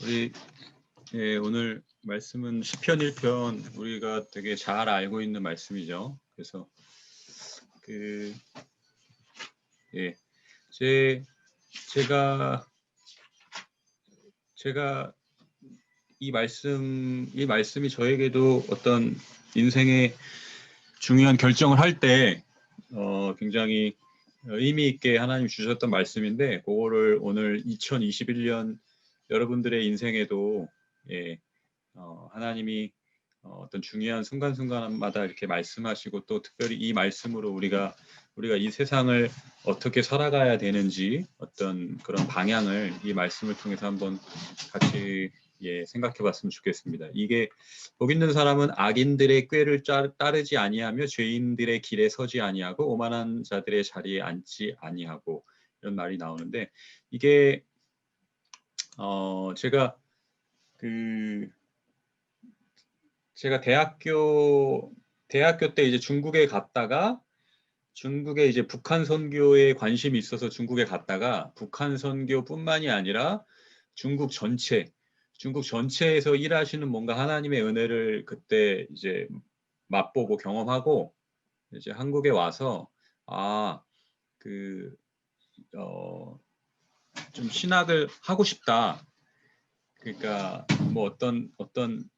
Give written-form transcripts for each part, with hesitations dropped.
우리 오늘 말씀은 시편 1편 우리가 되게 잘 알고 있는 말씀이죠. 그래서 그 예, 제 제가 제가 이 말씀이 저에게도 어떤 인생의 중요한 결정을 할 때 굉장히 의미 있게 하나님 주셨던 말씀인데, 그거를 오늘 2021년 여러분들의 인생에도 하나님이 어떤 중요한 순간순간마다 이렇게 말씀하시고, 또 특별히 이 말씀으로 우리가 이 세상을 어떻게 살아가야 되는지 어떤 그런 방향을 이 말씀을 통해서 한번 같이 생각해 봤으면 좋겠습니다. 이게 복 있는 사람은 악인들의 꾀를 따르지 아니하며 죄인들의 길에 서지 아니하고 오만한 자들의 자리에 앉지 아니하고, 이런 말이 나오는데, 이게 제가 대학교 때 이제 중국에 갔다가, 중국에 이제 북한 선교에 관심이 있어서 중국에 갔다가, 북한 선교뿐만이 아니라 중국 전체에서 일하시는 뭔가 하나님의 은혜를 그때 이제 맛보고 경험하고, 이제 한국에 와서 그, 좀 신학을 하고 싶다. 그러니까 뭐 어떤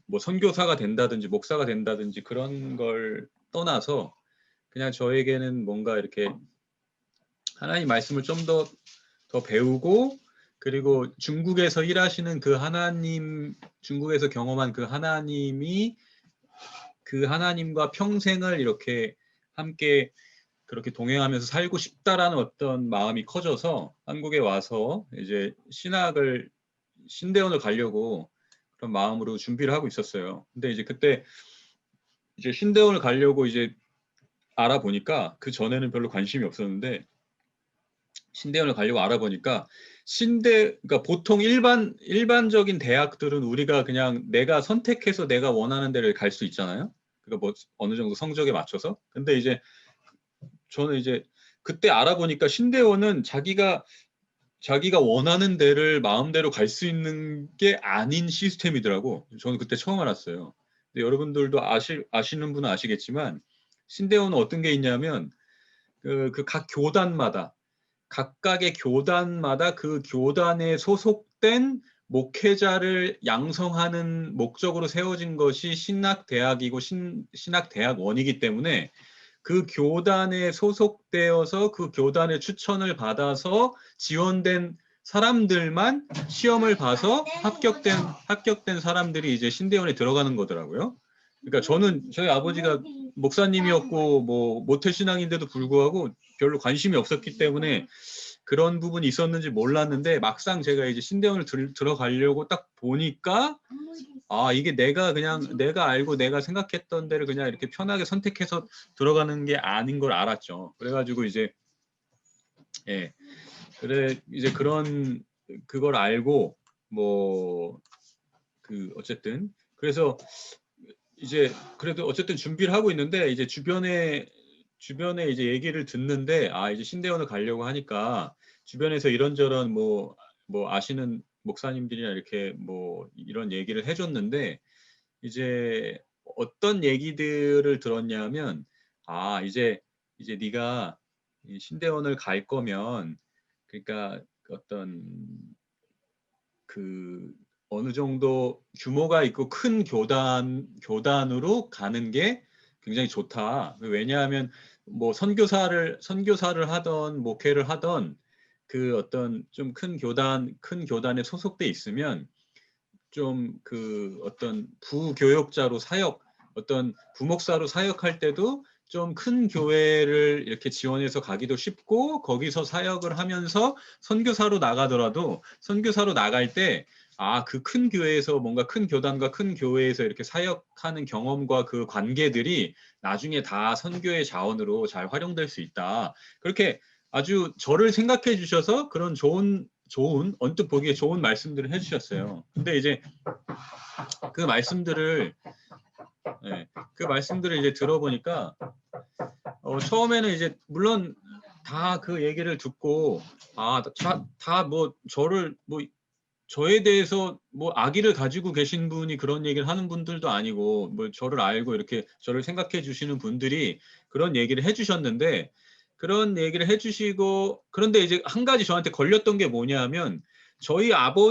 뭐 선교사가 된다든지 목사가 된다든지 그런 걸 떠나서, 그냥 저에게는 뭔가 이렇게 하나님 말씀을 좀 더 배우고, 그리고 중국에서 일하시는 그 하나님, 중국에서 경험한 그 하나님이, 그 하나님과 평생을 이렇게 함께 그렇게 동행하면서 살고 싶다라는 어떤 마음이 커져서 한국에 와서 이제 신대원을 가려고 그런 마음으로 준비를 하고 있었어요. 근데 이제 그때 이제 신대원을 가려고 이제 알아보니까, 그 전에는 별로 관심이 없었는데 신대원을 가려고 알아보니까, 그러니까 보통 일반적인 대학들은 우리가 그냥 내가 선택해서 내가 원하는 데를 갈 수 있잖아요. 그러니까 뭐 어느 정도 성적에 맞춰서. 근데 이제 저는 이제 그때 알아보니까 신대원은 자기가 원하는 데를 마음대로 갈 수 있는 게 아닌 시스템이더라고. 저는 그때 처음 알았어요. 근데 여러분들도 아시는 분은 아시겠지만, 신대원은 어떤 게 있냐면, 그 각 교단마다, 각각의 교단마다 그 교단에 소속된 목회자를 양성하는 목적으로 세워진 것이 신학대학이고 신학대학원이기 때문에, 그 교단에 소속되어서 그 교단의 추천을 받아서 지원된 사람들만 시험을 봐서 합격된 사람들이 이제 신대원에 들어가는 거더라고요. 그러니까 저희 아버지가 목사님이었고 뭐 모태신앙인데도 불구하고 별로 관심이 없었기 때문에 그런 부분이 있었는지 몰랐는데, 막상 제가 이제 신대원을 들어가려고 딱 보니까, 이게 내가 알고 내가 생각했던 데를 그냥 이렇게 편하게 선택해서 들어가는 게 아닌 걸 알았죠. 그래가지고 이제 이제 그걸 알고, 뭐 어쨌든 그래서 이제 그래도 어쨌든 준비를 하고 있는데, 이제 주변에 이제 얘기를 듣는데, 이제 신대원을 가려고 하니까 주변에서 이런저런 뭐 아시는 목사님들이나 이렇게 뭐 이런 얘기를 해줬는데, 이제 어떤 얘기들을 들었냐면, 이제 네가 이 신대원을 갈 거면, 그러니까 어떤 그 어느 정도 규모가 있고 큰 교단으로 가는 게 굉장히 좋다. 왜냐하면 뭐 선교사를 하던 목회를 하던 그 어떤 좀 큰 교단에 소속돼 있으면, 좀 그 어떤 부교역자로 어떤 부목사로 사역할 때도 좀 큰 교회를 이렇게 지원해서 가기도 쉽고, 거기서 사역을 하면서 선교사로 나가더라도 선교사로 나갈 때, 그 큰 교회에서 뭔가 큰 교단과 큰 교회에서 이렇게 사역하는 경험과 그 관계들이 나중에 다 선교의 자원으로 잘 활용될 수 있다. 그렇게 아주 저를 생각해 주셔서 그런 좋은 언뜻 보기에 좋은 말씀들을 해주셨어요. 근데 이제 그 말씀들을 이제 들어보니까, 처음에는 이제 물론 다 그 얘기를 듣고, 다 뭐 저를 뭐 저에 대해서 뭐 악의를 가지고 계신 분이 그런 얘기를 하는 분들도 아니고 뭐 저를 알고 이렇게 저를 생각해 주시는 분들이 그런 얘기를 해 주셨는데 그런 얘기를 해 주시고 그런데 이제 한 가지 저한테 걸렸던 게 뭐냐면 제가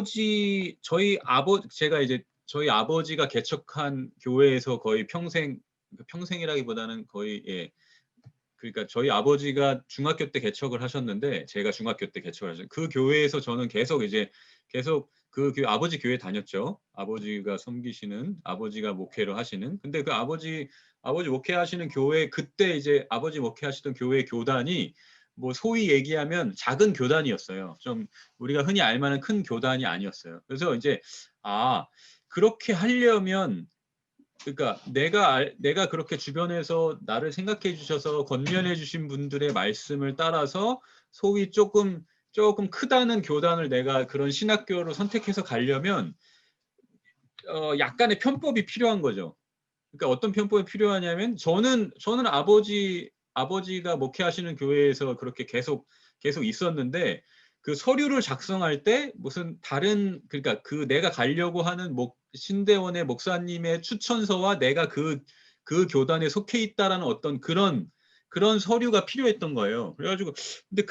이제 저희 아버지가 개척한 교회에서 거의 평생이라기보다는 거의 예. 그러니까 저희 아버지가 중학교 때 개척을 하셨는데 제가 중학교 때 개척을 하셨어요. 그 교회에서 저는 계속 그 아버지 교회 다녔죠. 아버지가 섬기시는 아버지가 목회를 하시는. 근데 그 아버지 목회하시는 교회 그때 이제 아버지 목회하시던 교회 교단이 뭐 소위 얘기하면 작은 교단이었어요. 좀 우리가 흔히 알 만한 큰 교단이 아니었어요. 그래서 이제 아 그렇게 하려면 그러니까 내가 그렇게 주변에서 나를 생각해 주셔서 권면해 주신 분들의 말씀을 따라서 소위 조금 크다는 교단을 내가 그런 신학교로 선택해서 가려면 약간의 편법이 필요한 거죠. 그러니까 어떤 편법이 필요하냐면 저는 아버지가 목회하시는 교회에서 그렇게 계속 있었는데 그 서류를 작성할 때 무슨 다른 그러니까 그 내가 가려고 하는 신대원의 목사님의 추천서와 내가 그 교단에 속해 있다라는 어떤 그런 서류가 필요했던 거예요. 그래가지고 근데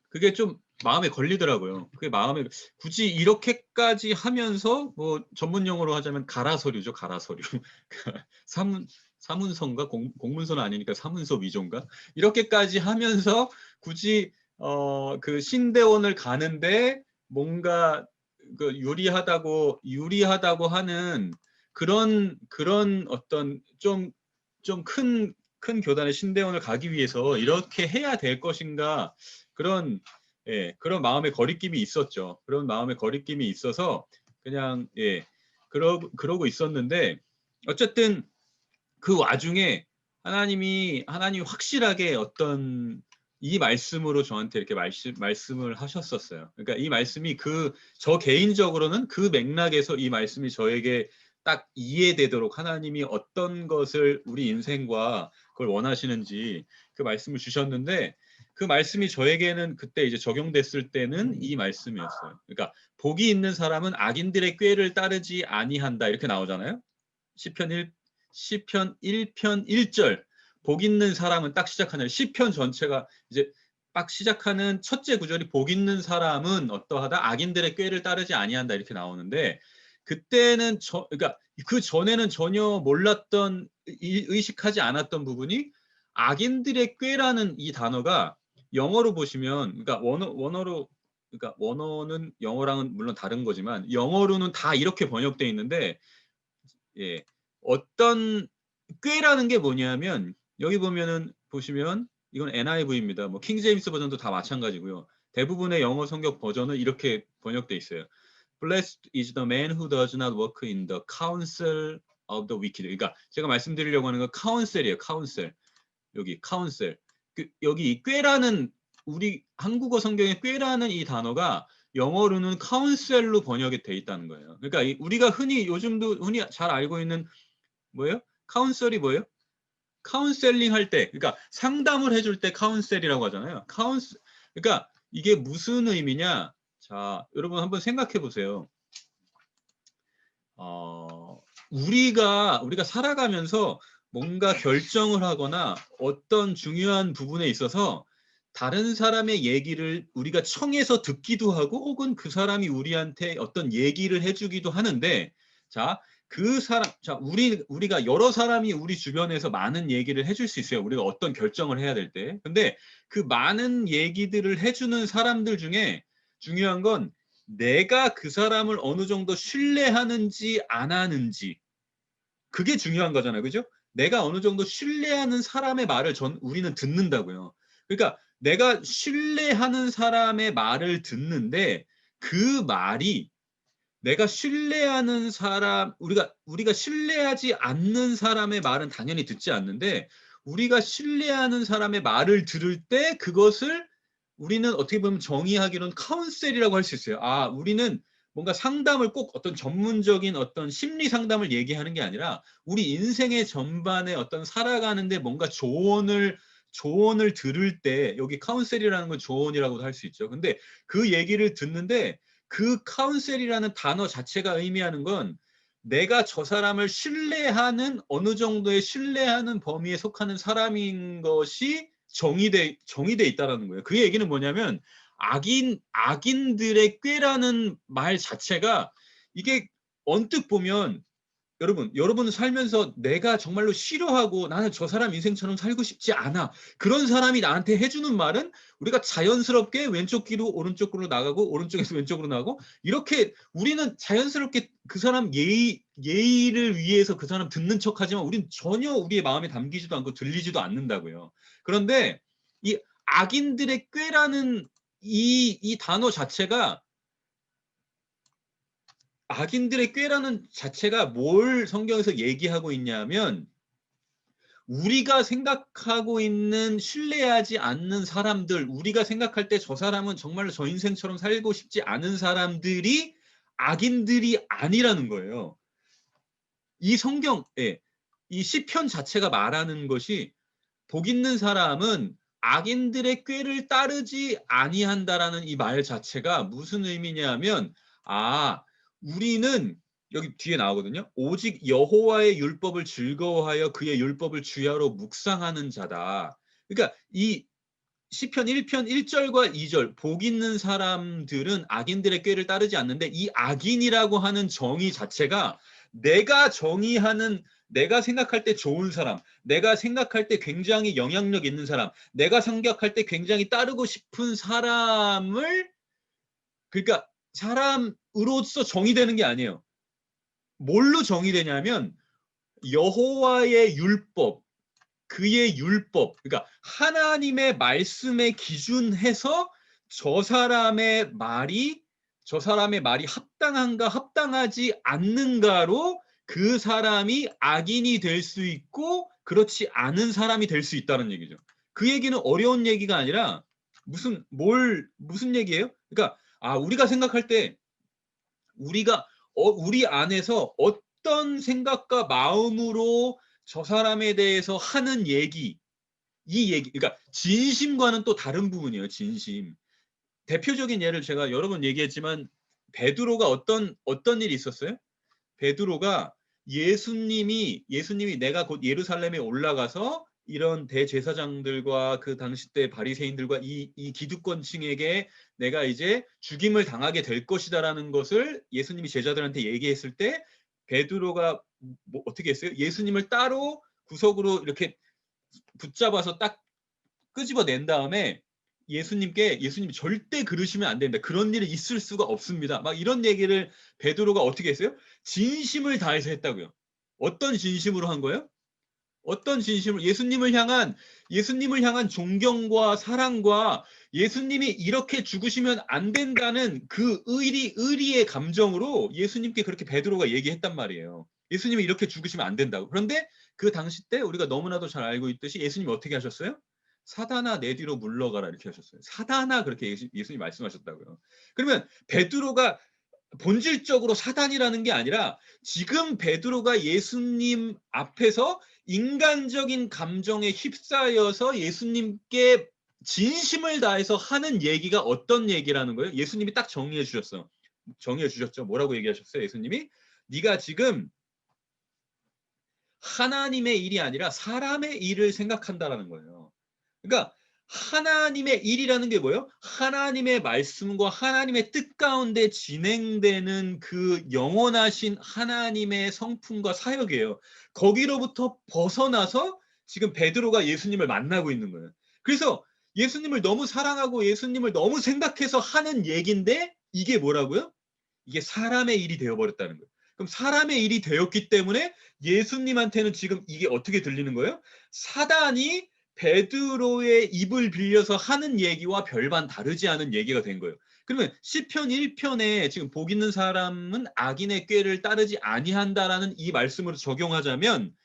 그게 좀 마음에 걸리더라고요. 그게 마음에 굳이 이렇게까지 하면서 뭐 전문 용어로 하자면 가라서류죠. 가라서류. 사문서인가 공문서는 아니니까 사문서 위조인가 이렇게까지 하면서 굳이 그 신대원을 가는데 뭔가 그 유리하다고 하는 그런 어떤 좀 큰 교단의 신대원을 가기 위해서 이렇게 해야 될 것인가 그런 그런 마음의 거리낌이 있었죠. 그런 마음의 거리낌이 있어서 그냥 그러고 있었는데 어쨌든 그 와중에 하나님이 확실하게 어떤 이 말씀으로 저한테 이렇게 말씀을 하셨었어요. 그러니까 이 말씀이 저 개인적으로는 그 맥락에서 이 말씀이 저에게 딱 이해되도록 하나님이 어떤 것을 우리 인생과 그걸 원하시는지 그 말씀을 주셨는데 그 말씀이 저에게는 그때 이제 적용됐을 때는 이 말씀이었어요. 그러니까 복이 있는 사람은 악인들의 꾀를 따르지 아니한다 이렇게 나오잖아요. 시편 1편 1절 복 있는 사람은 딱 시작하는 시편 전체가 이제 딱 시작하는 첫째 구절이 복 있는 사람은 어떠하다 악인들의 꾀를 따르지 아니한다 이렇게 나오는데 그때는 그러니까 그 전에는 전혀 몰랐던 의식하지 않았던 부분이 악인들의 꾀라는 이 단어가 영어로 보시면 그러니까 원어로 그러니까 원어는 영어랑은 물론 다른 거지만 영어로는 다 이렇게 번역돼 있는데 예. 어떤 꾀라는 게 뭐냐면 여기 보시면 이건 NIV입니다. 뭐 킹제임스 버전도 다 마찬가지고요. 대부분의 영어 성경 버전은 이렇게 번역돼 있어요. Blessed is the man who does not walk in the counsel of the wicked. 그러니까 제가 말씀드리려고 하는 건 카운셀이에요. 카운셀. 여기 카운셀. 여기 이 꾀라는 우리 한국어 성경의 꾀라는 이 단어가 영어로는 카운셀로 번역이 돼 있다는 거예요. 그러니까 우리가 요즘도 흔히 잘 알고 있는 뭐예요? 카운셀이 뭐예요? 카운셀링 할 때, 그러니까 상담을 해줄 때 카운셀이라고 하잖아요. 그러니까 이게 무슨 의미냐? 자, 여러분 한번 생각해 보세요. 우리가 살아가면서 뭔가 결정을 하거나 어떤 중요한 부분에 있어서 다른 사람의 얘기를 우리가 청해서 듣기도 하고 혹은 그 사람이 우리한테 어떤 얘기를 해주기도 하는데 우리가 여러 사람이 우리 주변에서 많은 얘기를 해줄 수 있어요. 우리가 어떤 결정을 해야 될 때. 근데 그 많은 얘기들을 해주는 사람들 중에 중요한 건 내가 그 사람을 어느 정도 신뢰하는지 안 하는지 그게 중요한 거잖아요. 그죠? 내가 어느 정도 신뢰하는 사람의 말을 우리는 듣는다고요. 그러니까 내가 신뢰하는 사람의 말을 듣는데 그 말이 내가 신뢰하는 사람 우리가 신뢰하지 않는 사람의 말은 당연히 듣지 않는데 우리가 신뢰하는 사람의 말을 들을 때 그것을 우리는 어떻게 보면 정의하기로는 카운셀이라고 할 수 있어요. 우리는 뭔가 상담을 꼭 어떤 전문적인 어떤 심리 상담을 얘기하는 게 아니라 우리 인생의 전반에 어떤 살아가는데 뭔가 조언을 들을 때 여기 카운셀이라는 건 조언이라고도 할 수 있죠. 근데 그 얘기를 듣는데 그 카운셀이라는 단어 자체가 의미하는 건 내가 저 사람을 신뢰하는 어느 정도의 신뢰하는 범위에 속하는 사람인 것이 정의돼 있다라는 거예요. 그 얘기는 뭐냐면 악인들의 꾀라는 말 자체가 이게 언뜻 보면 여러분은 살면서 내가 정말로 싫어하고 나는 저 사람 인생처럼 살고 싶지 않아. 그런 사람이 나한테 해주는 말은 우리가 자연스럽게 왼쪽 귀로 오른쪽으로 나가고 오른쪽에서 왼쪽으로 나가고 이렇게 우리는 자연스럽게 그 사람 예의를 위해서 그 사람 듣는 척하지만 우리는 전혀 우리의 마음에 담기지도 않고 들리지도 않는다고요. 그런데 이 악인들의 꾀라는 이 단어 자체가 악인들의 꾀라는 자체가 뭘 성경에서 얘기하고 있냐면 우리가 생각하고 있는 신뢰하지 않는 사람들, 우리가 생각할 때 저 사람은 정말로 저 인생처럼 살고 싶지 않은 사람들이 악인들이 아니라는 거예요. 이 성경에 이 시편 자체가 말하는 것이 복 있는 사람은 악인들의 꾀를 따르지 아니한다라는 이 말 자체가 무슨 의미냐면 우리는 여기 뒤에 나오거든요. 오직 여호와의 율법을 즐거워하여 그의 율법을 주야로 묵상하는 자다. 그러니까 이 시편 1편 1절과 2절 복 있는 사람들은 악인들의 꾀를 따르지 않는데 이 악인이라고 하는 정의 자체가 내가 생각할 때 좋은 사람, 내가 생각할 때 굉장히 영향력 있는 사람, 내가 생각할 때 굉장히 따르고 싶은 사람을 그러니까 사람으로서 정의되는 게 아니에요. 뭘로 정의되냐면 여호와의 율법, 그의 율법, 그러니까 하나님의 말씀에 기준해서 저 사람의 말이 합당한가 합당하지 않는가로 그 사람이 악인이 될 수 있고 그렇지 않은 사람이 될 수 있다는 얘기죠. 그 얘기는 어려운 얘기가 아니라 무슨 얘기예요? 그러니까 우리가 생각할 때 우리 안에서 어떤 생각과 마음으로 저 사람에 대해서 하는 이 얘기, 그러니까 진심과는 또 다른 부분이에요. 진심. 대표적인 예를 제가 여러 번 얘기했지만 베드로가 어떤 일이 있었어요? 베드로가 예수님이 내가 곧 예루살렘에 올라가서 이런 대제사장들과 그 당시 때 바리새인들과 이 기득권층에게 내가 이제 죽임을 당하게 될 것이다라는 것을 예수님이 제자들한테 얘기했을 때 베드로가 어떻게 했어요? 예수님을 따로 구석으로 이렇게 붙잡아서 딱 끄집어낸 다음에 예수님이 절대 그러시면 안 된다. 그런 일이 있을 수가 없습니다. 막 이런 얘기를 베드로가 어떻게 했어요? 진심을 다해서 했다고요. 어떤 진심으로 한 거예요? 어떤 진심을 예수님을 향한 존경과 사랑과 예수님이 이렇게 죽으시면 안 된다는 그 의리의 감정으로 예수님께 그렇게 베드로가 얘기했단 말이에요. 예수님이 이렇게 죽으시면 안 된다고. 그런데 그 당시 때 우리가 너무나도 잘 알고 있듯이 예수님이 어떻게 하셨어요? 사단아 내 뒤로 물러가라 이렇게 하셨어요. 사단아 그렇게 예수님 말씀하셨다고요. 그러면 베드로가 본질적으로 사단이라는 게 아니라 지금 베드로가 예수님 앞에서 인간적인 감정에 휩싸여서 예수님께 진심을 다해서 하는 얘기가 어떤 얘기라는 거예요? 예수님이 딱 정리해 주셨죠. 뭐라고 얘기하셨어요? 예수님이 네가 지금 하나님의 일이 아니라 사람의 일을 생각한다라는 거예요. 그러니까 하나님의 일이라는 게 뭐예요? 하나님의 말씀과 하나님의 뜻 가운데 진행되는 그 영원하신 하나님의 성품과 사역이에요. 거기로부터 벗어나서 지금 베드로가 예수님을 만나고 있는 거예요. 그래서 예수님을 너무 사랑하고 예수님을 너무 생각해서 하는 얘기인데 이게 뭐라고요? 이게 사람의 일이 되어버렸다는 거예요. 그럼 사람의 일이 되었기 때문에 예수님한테는 지금 이게 어떻게 들리는 거예요? 사단이 베드로의 입을 빌려서 하는 얘기와 별반 다르지 않은 얘기가 된 거예요. 그러면 시편 1편에 지금 복 있는 사람은 악인의 꾀를 따르지 아니한다라는 이 말씀으로 적용하자면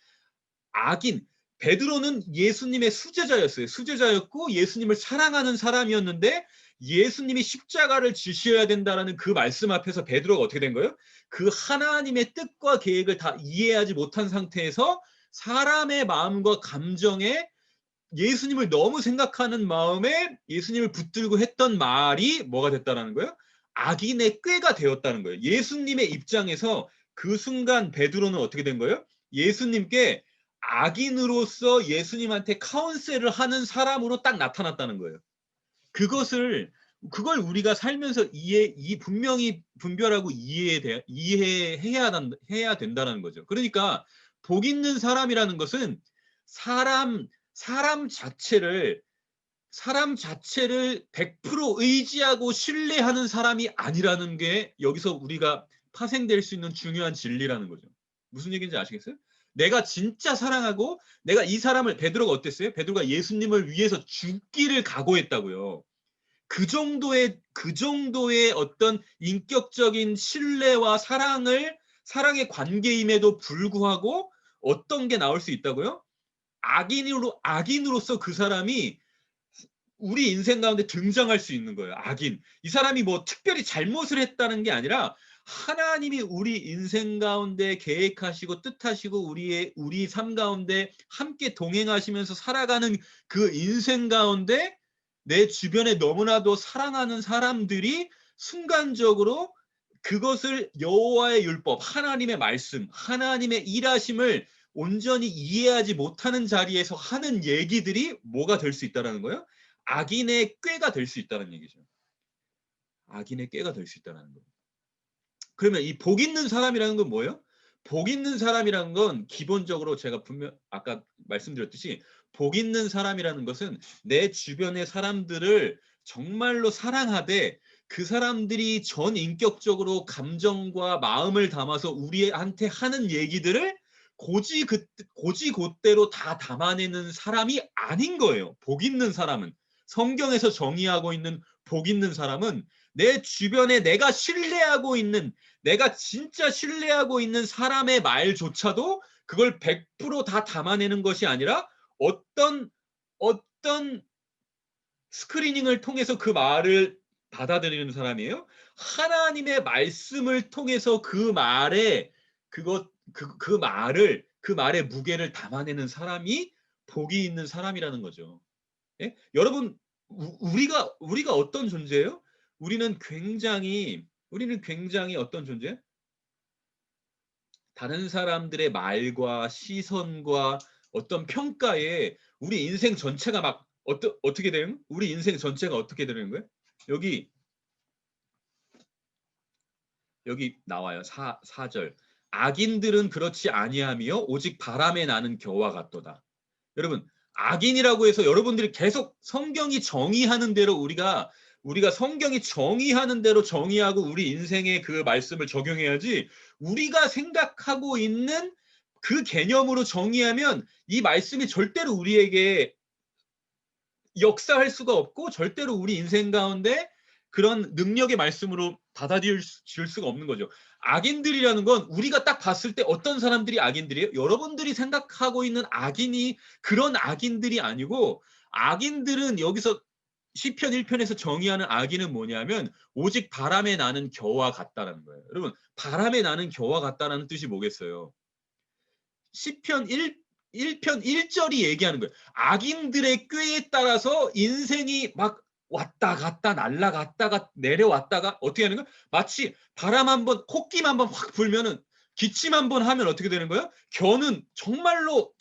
베드로는 예수님의 수제자였고 예수님을 사랑하는 사람이었는데 예수님이 십자가를 지셔야 된다라는 그 말씀 앞에서 베드로가 어떻게 된 거예요? 그 하나님의 뜻과 계획을 다 이해하지 못한 상태에서 사람의 마음과 감정에 예수님을 너무 생각하는 마음에 예수님을 붙들고 했던 말이 뭐가 됐다라는 거예요? 악인의 꾀가 되었다는 거예요. 예수님의 입장에서 그 순간 베드로는 어떻게 된 거예요? 예수님께 악인으로서 예수님한테 카운셀을 하는 사람으로 딱 나타났다는 거예요. 그걸 우리가 살면서 분명히 분별하고 이해해야 된다는 거죠. 그러니까 복 있는 사람이라는 것은 사람 자체를 100% 의지하고 신뢰하는 사람이 아니라는 게 여기서 우리가 파생될 수 있는 중요한 진리라는 거죠. 무슨 얘기인지 아시겠어요? 내가 진짜 사랑하고 내가 이 사람을 베드로가 어땠어요? 베드로가 예수님을 위해서 죽기를 각오했다고요. 그 정도의 어떤 인격적인 신뢰와 사랑의 관계임에도 불구하고 어떤 게 나올 수 있다고요? 악인으로서 그 사람이 우리 인생 가운데 등장할 수 있는 거예요. 악인. 이 사람이 뭐 특별히 잘못을 했다는 게 아니라 하나님이 우리 인생 가운데 계획하시고 뜻하시고 우리 삶 가운데 함께 동행하시면서 살아가는 그 인생 가운데 내 주변에 너무나도 사랑하는 사람들이 순간적으로 그것을 여호와의 율법, 하나님의 말씀, 하나님의 일하심을 온전히 이해하지 못하는 자리에서 하는 얘기들이 뭐가 될 수 있다는 거예요? 악인의 꾀가 될 수 있다는 얘기죠. 악인의 꾀가 될 수 있다는 거예요. 그러면 이 복 있는 사람이라는 건 뭐예요? 복 있는 사람이라는 건 기본적으로 제가 분명 아까 말씀드렸듯이 복 있는 사람이라는 것은 내 주변의 사람들을 정말로 사랑하되 그 사람들이 전인격적으로 감정과 마음을 담아서 우리한테 하는 얘기들을 곧대로 다 담아내는 사람이 아닌 거예요. 복 있는 사람은. 성경에서 정의하고 있는 복 있는 사람은 내 주변에 내가 진짜 신뢰하고 있는 사람의 말조차도 그걸 100%다 담아내는 것이 아니라 어떤 스크리닝을 통해서 그 말을 받아들이는 사람이에요. 하나님의 말씀을 통해서 그 말의 무게를 담아내는 사람이 복이 있는 사람이라는 거죠. 예? 여러분, 우리가 어떤 존재예요? 우리는 굉장히 어떤 존재? 다른 사람들의 말과 시선과 어떤 평가에 우리 인생 전체가 막 어떻게 돼요? 우리 인생 전체가 어떻게 되는 거예요? 여기 나와요. 4절. 악인들은 그렇지 아니하며 오직 바람에 나는 겨와 같도다. 여러분, 악인이라고 해서 여러분들이 계속 성경이 정의하는 대로 우리가 성경이 정의하는 대로 정의하고 우리 인생에 그 말씀을 적용해야지, 우리가 생각하고 있는 그 개념으로 정의하면 이 말씀이 절대로 우리에게 역사할 수가 없고 절대로 우리 인생 가운데 그런 능력의 말씀으로 받아들일 수가 없는 거죠. 악인들이라는 건 우리가 딱 봤을 때 어떤 사람들이 악인들이에요? 여러분들이 생각하고 있는 악인이 그런 악인들이 아니고, 악인들은 여기서 시편 1편에서 정의하는 악인은 뭐냐면 오직 바람에 나는 겨와 같다라는 거예요. 여러분, 바람에 나는 겨와 같다라는 뜻이 뭐겠어요? 시편 1편 1절이 얘기하는 거예요. 악인들의 꾀에 따라서 인생이 막 왔다 갔다 날아갔다가 내려왔다가 어떻게 하는 거야? 마치 바람 한번, 콧김 한번 확 불면은, 기침 한번 하면 어떻게 되는 거예요? 겨는 정말로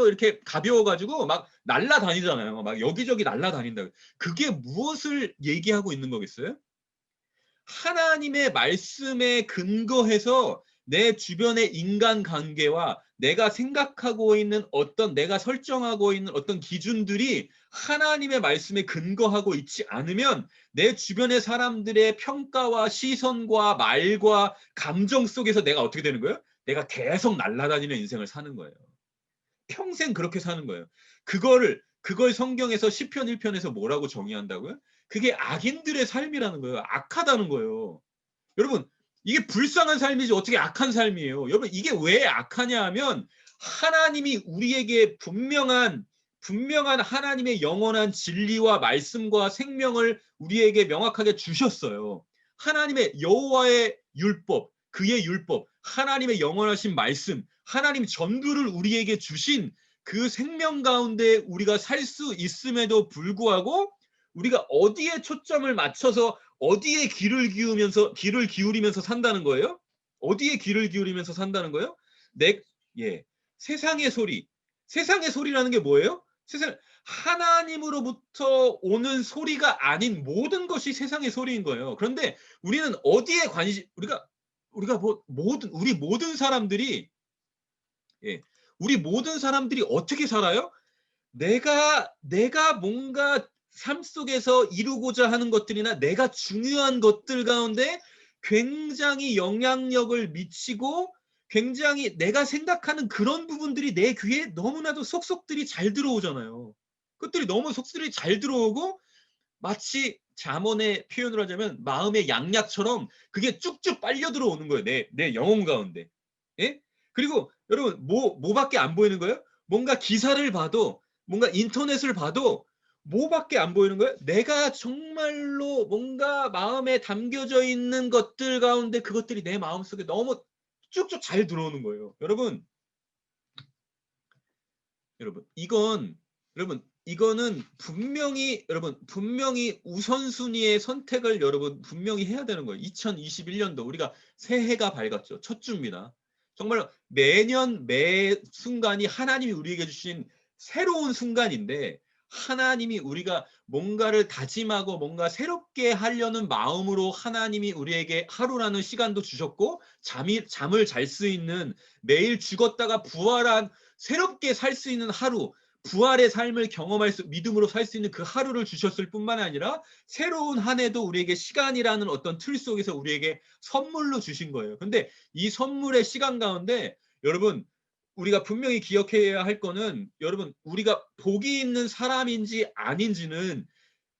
이렇게 가벼워가지고 막 날아다니잖아요. 막 여기저기 날아다닌다. 그게 무엇을 얘기하고 있는 거겠어요? 하나님의 말씀에 근거해서 내 주변의 인간관계와 내가 생각하고 있는 내가 설정하고 있는 어떤 기준들이 하나님의 말씀에 근거하고 있지 않으면 내 주변의 사람들의 평가와 시선과 말과 감정 속에서 내가 어떻게 되는 거예요? 내가 계속 날아다니는 인생을 사는 거예요. 평생 그렇게 사는 거예요. 그걸 성경에서 시편 1편에서 뭐라고 정의한다고요? 그게 악인들의 삶이라는 거예요. 악하다는 거예요. 여러분, 이게 불쌍한 삶이지 어떻게 악한 삶이에요. 여러분, 이게 왜 악하냐 하면 하나님이 우리에게 분명한 하나님의 영원한 진리와 말씀과 생명을 우리에게 명확하게 주셨어요. 하나님의 여호와의 율법, 그의 율법, 하나님의 영원하신 말씀, 하나님 전부를 우리에게 주신 그 생명 가운데 우리가 살 수 있음에도 불구하고 우리가 어디에 초점을 맞춰서 어디에 귀를 기울이면서 산다는 거예요? 어디에 귀를 기울이면서 산다는 거예요? 내 예. 세상의 소리. 세상의 소리라는 게 뭐예요? 세상 하나님으로부터 오는 소리가 아닌 모든 것이 세상의 소리인 거예요. 그런데 우리는 어디에 관심 우리가 뭐 우리 모든 사람들이 예. 우리 모든 사람들이 어떻게 살아요? 내가 뭔가 삶 속에서 이루고자 하는 것들이나 내가 중요한 것들 가운데 굉장히 영향력을 미치고 굉장히 내가 생각하는 그런 부분들이 내 귀에 너무나도 속속들이 잘 들어오잖아요. 그것들이 너무 속속들이 잘 들어오고 마치 잠언의 표현을 하자면 마음의 양약처럼 그게 쭉쭉 빨려 들어오는 거예요. 내 영혼 가운데. 예? 그리고 여러분 뭐밖에 안 보이는 거예요? 뭔가 기사를 봐도 뭔가 인터넷을 봐도 뭐밖에 안 보이는 거예요? 내가 정말로 뭔가 마음에 담겨져 있는 것들 가운데 그것들이 내 마음속에 너무 쭉쭉 잘 들어오는 거예요. 여러분 이거는 분명히 우선순위의 선택을 여러분 분명히 해야 되는 거예요. 2021년도 우리가 새해가 밝았죠. 첫 주입니다. 정말 매년 매 순간이 하나님이 우리에게 주신 새로운 순간인데 하나님이 우리가 뭔가를 다짐하고 뭔가 새롭게 하려는 마음으로 하나님이 우리에게 하루라는 시간도 주셨고 잠을 잘 수 있는 매일 죽었다가 부활한 새롭게 살 수 있는 하루 부활의 삶을 경험할 수 믿음으로 살 수 있는 그 하루를 주셨을 뿐만 아니라 새로운 한 해도 우리에게 시간이라는 어떤 틀 속에서 우리에게 선물로 주신 거예요. 근데 이 선물의 시간 가운데 여러분 우리가 분명히 기억해야 할 거는 여러분 우리가 복이 있는 사람인지 아닌지는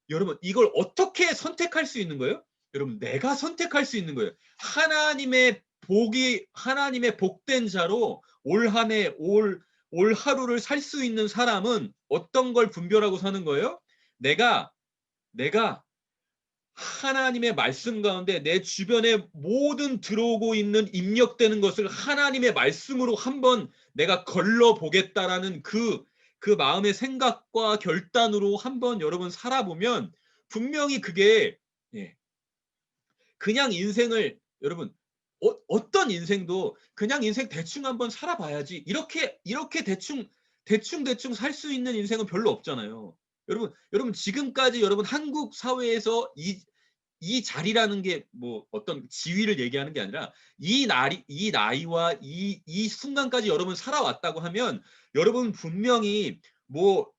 여러분 이걸 어떻게 선택할 수 있는 거예요? 여러분 내가 선택할 수 있는 거예요. 하나님의 복된 자로 올 한 해, 올 하루를 살 수 있는 사람은 어떤 걸 분별하고 사는 거예요? 내가 하나님의 말씀 가운데 내 주변에 모든 들어오고 있는 입력되는 것을 하나님의 말씀으로 한번 내가 걸러보겠다라는 그 마음의 생각과 결단으로 한번 여러분 살아보면 분명히 그게 예, 그냥 인생을 여러분 어떤 인생도 그냥 인생 대충 한번 살아봐야지 이렇게 대충 살 수 있는 인생은 별로 없잖아요. 여러분 지금까지 여러분 한국 사회에서 이 자리라는 게 뭐 어떤 지위를 얘기하는 게 아니라 이 나이와 이 순간까지 여러분 살아왔다고 하면 여러분 분명히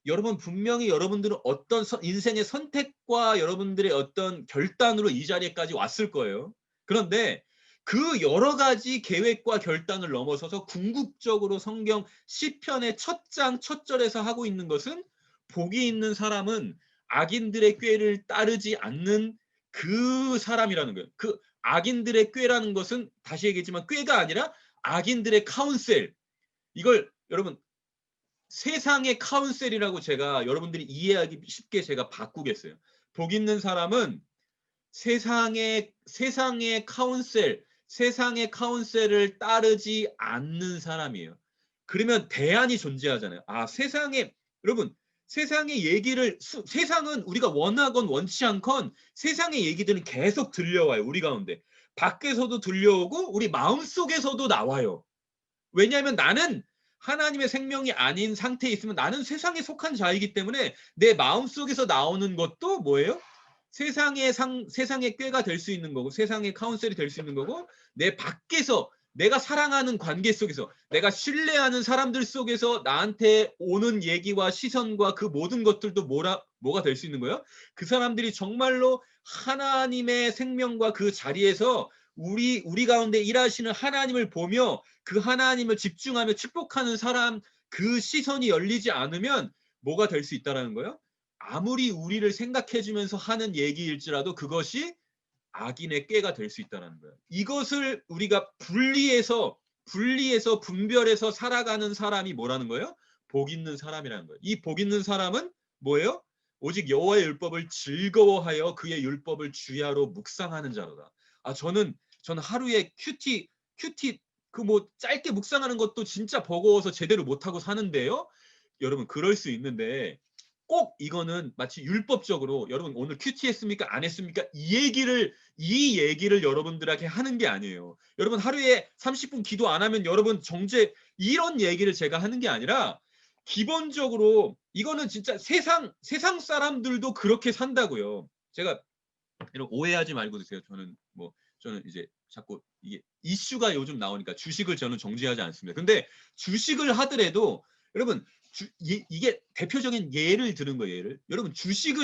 여러분들은 어떤 인생의 선택과 여러분들의 어떤 결단으로 이 자리에까지 왔을 거예요. 그런데 그 여러 가지 계획과 결단을 넘어서서 궁극적으로 성경 시편의 첫 장 첫 절에서 하고 있는 것은 복이 있는 사람은 악인들의 꾀를 따르지 않는 그 사람이라는 거예요. 그 악인들의 꾀라는 것은 다시 얘기했지만 꾀가 아니라 악인들의 카운셀. 이걸 여러분 세상의 카운셀이라고 제가 여러분들이 이해하기 쉽게 제가 바꾸겠어요. 복 있는 사람은 세상의 카운셀을 따르지 않는 사람이에요. 그러면 대안이 존재하잖아요. 여러분 세상의 얘기를 세상은 우리가 원하건 원치 않건 세상의 얘기들은 계속 들려와요. 우리 가운데. 밖에서도 들려오고 우리 마음속에서도 나와요. 왜냐하면 나는 하나님의 생명이 아닌 상태에 있으면 나는 세상에 속한 자이기 때문에 내 마음속에서 나오는 것도 뭐예요? 세상의 꾀가 될 수 있는 거고 세상의 카운셀이 될 수 있는 거고 내 밖에서 내가 사랑하는 관계 속에서 내가 신뢰하는 사람들 속에서 나한테 오는 얘기와 시선과 그 모든 것들도 뭐가 될 수 있는 거예요? 그 사람들이 정말로 하나님의 생명과 그 자리에서 우리 가운데 일하시는 하나님을 보며 그 하나님을 집중하며 축복하는 사람 그 시선이 열리지 않으면 뭐가 될 수 있다라는 거예요? 아무리 우리를 생각해주면서 하는 얘기일지라도 그것이 악인의 꾀가 될 수 있다는 거예요. 이것을 우리가 분별해서 살아가는 사람이 뭐라는 거예요? 복 있는 사람이라는 거예요. 이 복 있는 사람은 뭐예요? 오직 여호와의 율법을 즐거워하여 그의 율법을 주야로 묵상하는 자로다. 저는 하루에 큐티 그 뭐 짧게 묵상하는 것도 진짜 버거워서 제대로 못 하고 사는데요. 여러분 그럴 수 있는데 꼭 이거는 마치 율법적으로 여러분 오늘 큐티 했습니까? 안 했습니까? 이 얘기를 여러분들에게 하는 게 아니에요. 여러분 하루에 30분 기도 안 하면 여러분 정죄 이런 얘기를 제가 하는 게 아니라 기본적으로 이거는 진짜 세상 사람들도 그렇게 산다고요. 제가 이런 오해하지 말고 드세요. 저는 이제 자꾸 이게 이슈가 요즘 나오니까 주식을 저는 정지하지 않습니다. 근데 주식을 하더라도 여러분 이게 대표적인 예를 드는 거예요. 예를 여러분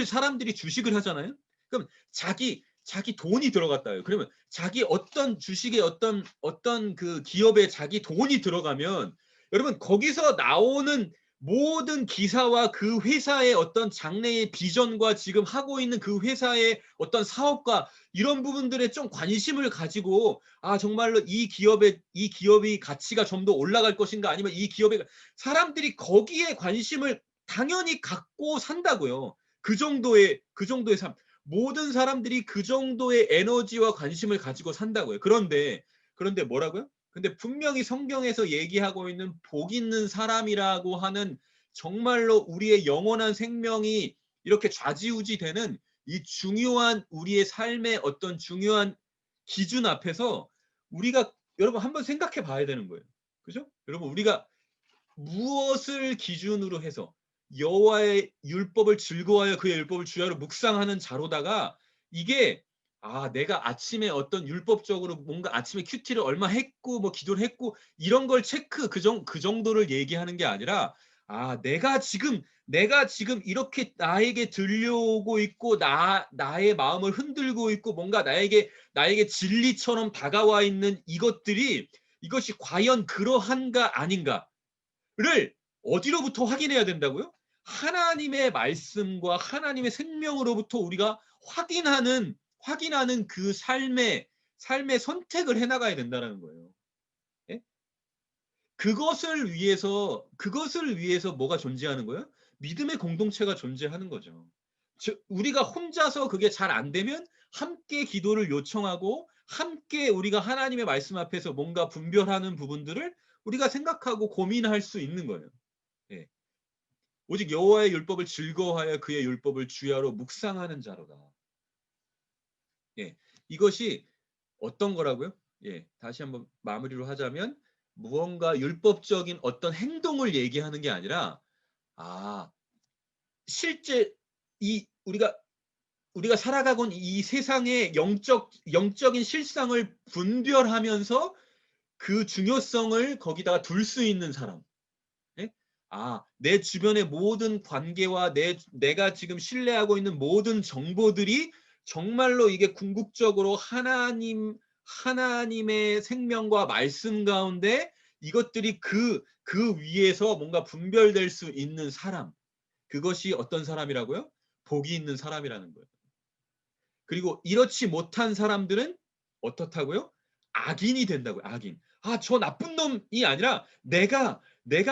사람들이 주식을 하잖아요. 그럼 자기 돈이 들어갔다요. 그러면 자기 어떤 주식에 어떤 그 기업에 자기 돈이 들어가면 여러분 거기서 나오는 모든 기사와 그 회사의 어떤 장래의 비전과 지금 하고 있는 그 회사의 어떤 사업과 이런 부분들에 좀 관심을 가지고 정말로 이 기업이 가치가 좀 더 올라갈 것인가 아니면 이 기업에 사람들이 거기에 관심을 당연히 갖고 산다고요. 그 정도의 삶. 모든 사람들이 그 정도의 에너지와 관심을 가지고 산다고요. 그런데 뭐라고요? 근데 분명히 성경에서 얘기하고 있는 복 있는 사람이라고 하는 정말로 우리의 영원한 생명이 이렇게 좌지우지 되는 이 중요한 우리의 삶의 어떤 중요한 기준 앞에서 우리가 여러분 한번 생각해 봐야 되는 거예요. 그죠? 여러분 우리가 무엇을 기준으로 해서 여호와의 율법을 즐거워하여 그의 율법을 주야로 묵상하는 자로다가 이게 내가 아침에 어떤 율법적으로 뭔가 아침에 큐티를 얼마 했고 뭐 기도를 했고 이런 걸 체크 그 정도를 얘기하는 게 아니라 내가 지금 이렇게 나에게 들려오고 있고 나의 마음을 흔들고 있고 뭔가 나에게 진리처럼 다가와 있는 이것이 과연 그러한가 아닌가 를 어디로부터 확인해야 된다고요? 하나님의 말씀과 하나님의 생명으로부터 우리가 확인하는 그 삶의 선택을 해나가야 된다는 거예요. 예? 그것을 위해서 뭐가 존재하는 거예요? 믿음의 공동체가 존재하는 거죠. 즉 우리가 혼자서 그게 잘 안 되면 함께 기도를 요청하고 함께 우리가 하나님의 말씀 앞에서 뭔가 분별하는 부분들을 우리가 생각하고 고민할 수 있는 거예요. 예. 오직 여호와의 율법을 즐거워하여 그의 율법을 주야로 묵상하는 자로다. 예. 이것이 어떤 거라고요? 예. 다시 한번 마무리로 하자면 무언가 율법적인 어떤 행동을 얘기하는 게 아니라 아, 실제 우리가 살아가고 있는 이 세상의 영적인 실상을 분별하면서 그 중요성을 거기다가 둘 수 있는 사람. 예? 내 주변의 모든 관계와 내가 지금 신뢰하고 있는 모든 정보들이 정말로 이게 궁극적으로 하나님의 생명과 말씀 가운데 이것들이 그 위에서 뭔가 분별될 수 있는 사람. 그것이 어떤 사람이라고요? 복이 있는 사람이라는 거예요. 그리고 이렇지 못한 사람들은 어떻다고요? 악인이 된다고요. 악인. 저 나쁜 놈이 아니라 내가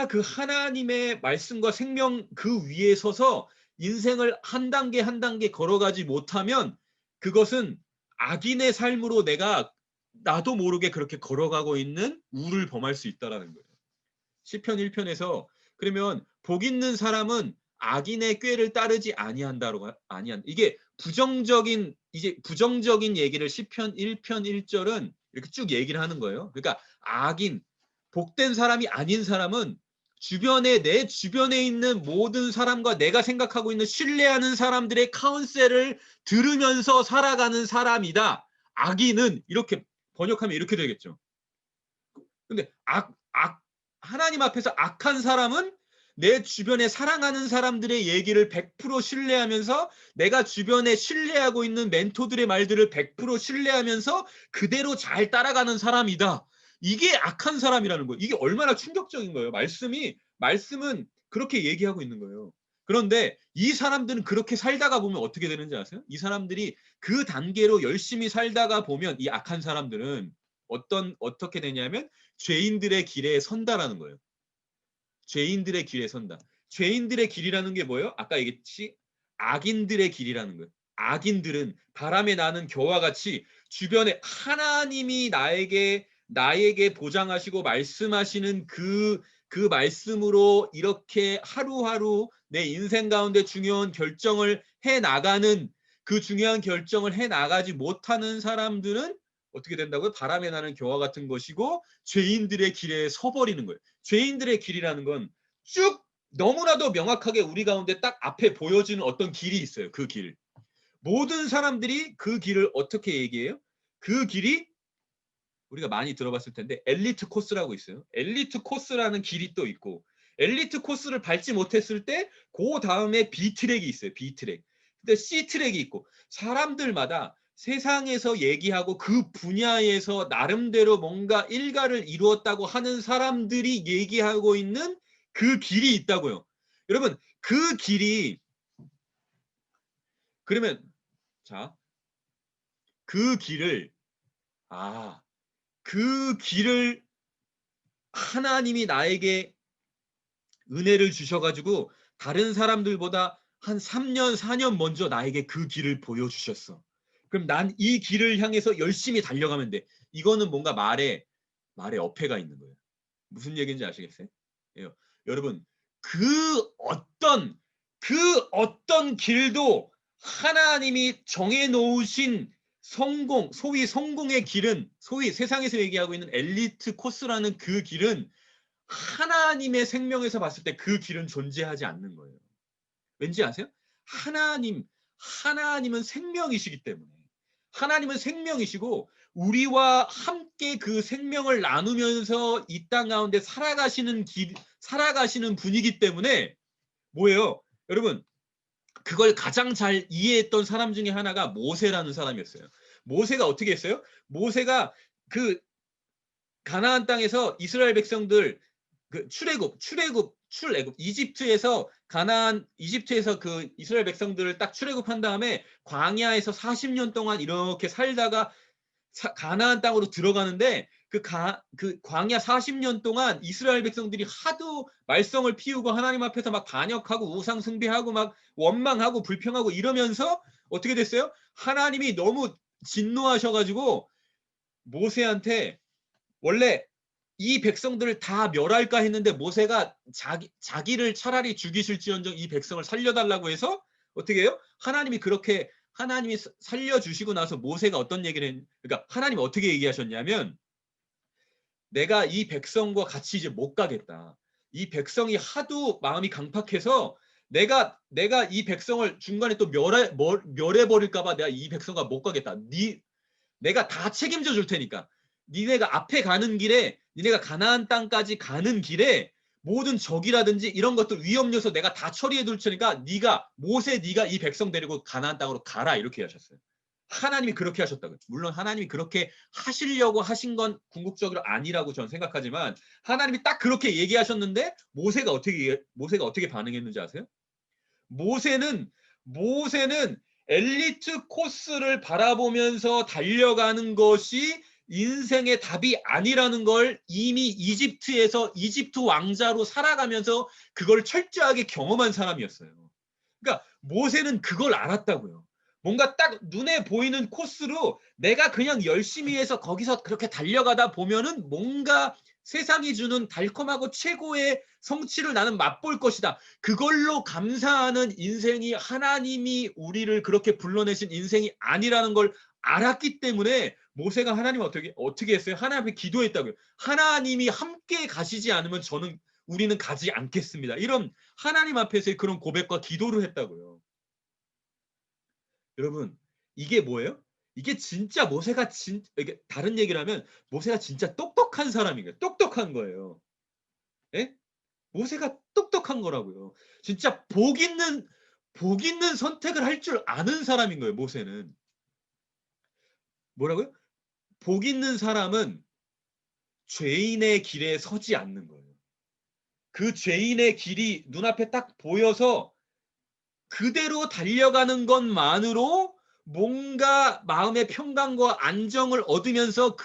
그 하나님의 말씀과 생명 그 위에 서서 인생을 한 단계 한 단계 걸어가지 못하면 그것은 악인의 삶으로 내가 나도 모르게 그렇게 걸어가고 있는 우를 범할 수 있다라는 거예요. 시편 1편에서 그러면 복 있는 사람은 악인의 꾀를 따르지 아니한다. 이게 부정적인 얘기를 시편 1편 1절은 이렇게 쭉 얘기를 하는 거예요. 그러니까 복된 사람이 아닌 사람은 내 주변에 있는 모든 사람과 내가 생각하고 있는 신뢰하는 사람들의 카운셀을 들으면서 살아가는 사람이다. 악인은 이렇게 번역하면 이렇게 되겠죠. 근데 하나님 앞에서 악한 사람은 내 주변에 사랑하는 사람들의 얘기를 100% 신뢰하면서 내가 주변에 신뢰하고 있는 멘토들의 말들을 100% 신뢰하면서 그대로 잘 따라가는 사람이다. 이게 악한 사람이라는 거예요. 이게 얼마나 충격적인 거예요. 말씀은 그렇게 얘기하고 있는 거예요. 그런데 이 사람들은 그렇게 살다가 보면 어떻게 되는지 아세요? 이 사람들이 그 단계로 열심히 살다가 보면 이 악한 사람들은 어떻게 되냐면 죄인들의 길에 선다라는 거예요. 죄인들의 길에 선다. 죄인들의 길이라는 게 뭐예요? 아까 얘기했지 악인들의 길이라는 거예요. 악인들은 바람에 나는 겨와 같이 주변에 하나님이 나에게 보장하시고 말씀하시는 그 그 말씀으로 이렇게 하루하루 내 인생 가운데 중요한 결정을 해 나가는 그 중요한 결정을 해 나가지 못하는 사람들은 어떻게 된다고요? 바람에 나는 겨와 같은 것이고 죄인들의 길에 서버리는 거예요. 죄인들의 길이라는 건 쭉 너무나도 명확하게 우리 가운데 딱 앞에 보여지는 어떤 길이 있어요. 그 길. 모든 사람들이 그 길을 어떻게 얘기해요? 그 길이 우리가 많이 들어봤을 텐데 엘리트 코스라고 있어요. 엘리트 코스라는 길이 또 있고 엘리트 코스를 밟지 못했을 때 그 다음에 B 트랙이 있어요. B 트랙. 근데 C 트랙이 있고 사람들마다 세상에서 얘기하고 그 분야에서 나름대로 뭔가 일가를 이루었다고 하는 사람들이 얘기하고 있는 그 길이 있다고요. 여러분 그 길이 그러면 자, 그 길을 그 길을 하나님이 나에게 은혜를 주셔가지고 다른 사람들보다 한 3년, 4년 먼저 나에게 그 길을 보여주셨어. 그럼 난 이 길을 향해서 열심히 달려가면 돼. 이거는 뭔가 말에 어폐가 있는 거예요. 무슨 얘기인지 아시겠어요? 예. 여러분, 그 어떤 길도 하나님이 정해놓으신 성공, 소위 성공의 길은, 소위 세상에서 얘기하고 있는 엘리트 코스라는 그 길은 하나님의 생명에서 봤을 때 그 길은 존재하지 않는 거예요. 왠지 아세요? 하나님은 생명이시기 때문에. 하나님은 생명이시고 우리와 함께 그 생명을 나누면서 이 땅 가운데 살아가시는 분이기 때문에 뭐예요? 여러분, 그걸 가장 잘 이해했던 사람 중에 하나가 모세라는 사람이었어요. 모세가 어떻게 했어요? 모세가 그 가나안 땅에서 이스라엘 백성들 그 출애굽 이집트에서 그 이스라엘 백성들을 딱 출애굽한 다음에 광야에서 40년 동안 이렇게 살다가 가나안 땅으로 들어가는데 그 광야 40년 동안 이스라엘 백성들이 하도 말썽을 피우고 하나님 앞에서 막 반역하고 우상 숭배하고 막 원망하고 불평하고 이러면서 어떻게 됐어요? 하나님이 너무 진노하셔가지고 모세한테 원래 이 백성들을 다 멸할까 했는데 모세가 자기를 차라리 죽이실지언정 이 백성을 살려달라고 해서 어떻게 해요? 하나님이 살려주시고 나서 모세가 어떤 얘기를 그러니까 하나님이 어떻게 얘기하셨냐면 내가 이 백성과 같이 이제 못 가겠다. 이 백성이 하도 마음이 강팍해서 내가 이 백성을 중간에 또 멸해버릴까봐 내가 이 백성과 못 가겠다. 내가 다 책임져 줄 테니까. 니네가 앞에 가는 길에 니네가 가나안 땅까지 가는 길에 모든 적이라든지 이런 것들 위험 요소 내가 다 처리해 둘 테니까 네가 이 백성 데리고 가나안 땅으로 가라 이렇게 하셨어요. 하나님이 그렇게 하셨다고요. 물론 하나님이 그렇게 하시려고 하신 건 궁극적으로 아니라고 저는 생각하지만 하나님이 딱 그렇게 얘기하셨는데 모세가 어떻게 반응했는지 아세요? 모세는 엘리트 코스를 바라보면서 달려가는 것이 인생의 답이 아니라는 걸 이미 이집트 왕자로 살아가면서 그걸 철저하게 경험한 사람이었어요. 그러니까 모세는 그걸 알았다고요. 뭔가 딱 눈에 보이는 코스로 내가 그냥 열심히 해서 거기서 그렇게 달려가다 보면은 뭔가 세상이 주는 달콤하고 최고의 성취를 나는 맛볼 것이다. 그걸로 감사하는 인생이 하나님이 우리를 그렇게 불러내신 인생이 아니라는 걸 알았기 때문에 모세가 하나님 어떻게 했어요? 하나님 앞에 기도했다고요. 하나님이 함께 가시지 않으면 우리는 가지 않겠습니다. 이런 하나님 앞에서의 그런 고백과 기도를 했다고요. 여러분, 이게 뭐예요? 이게 진짜 이게 다른 얘기를 하면 모세가 진짜 똑똑한 사람인 거예요. 똑똑한 거예요. 예? 모세가 똑똑한 거라고요. 진짜 복 있는 선택을 할 줄 아는 사람인 거예요. 모세는. 뭐라고요? 복 있는 사람은 죄인의 길에 서지 않는 거예요. 그 죄인의 길이 눈앞에 딱 보여서 그대로 달려가는 것만으로 뭔가 마음의 평강과 안정을 얻으면서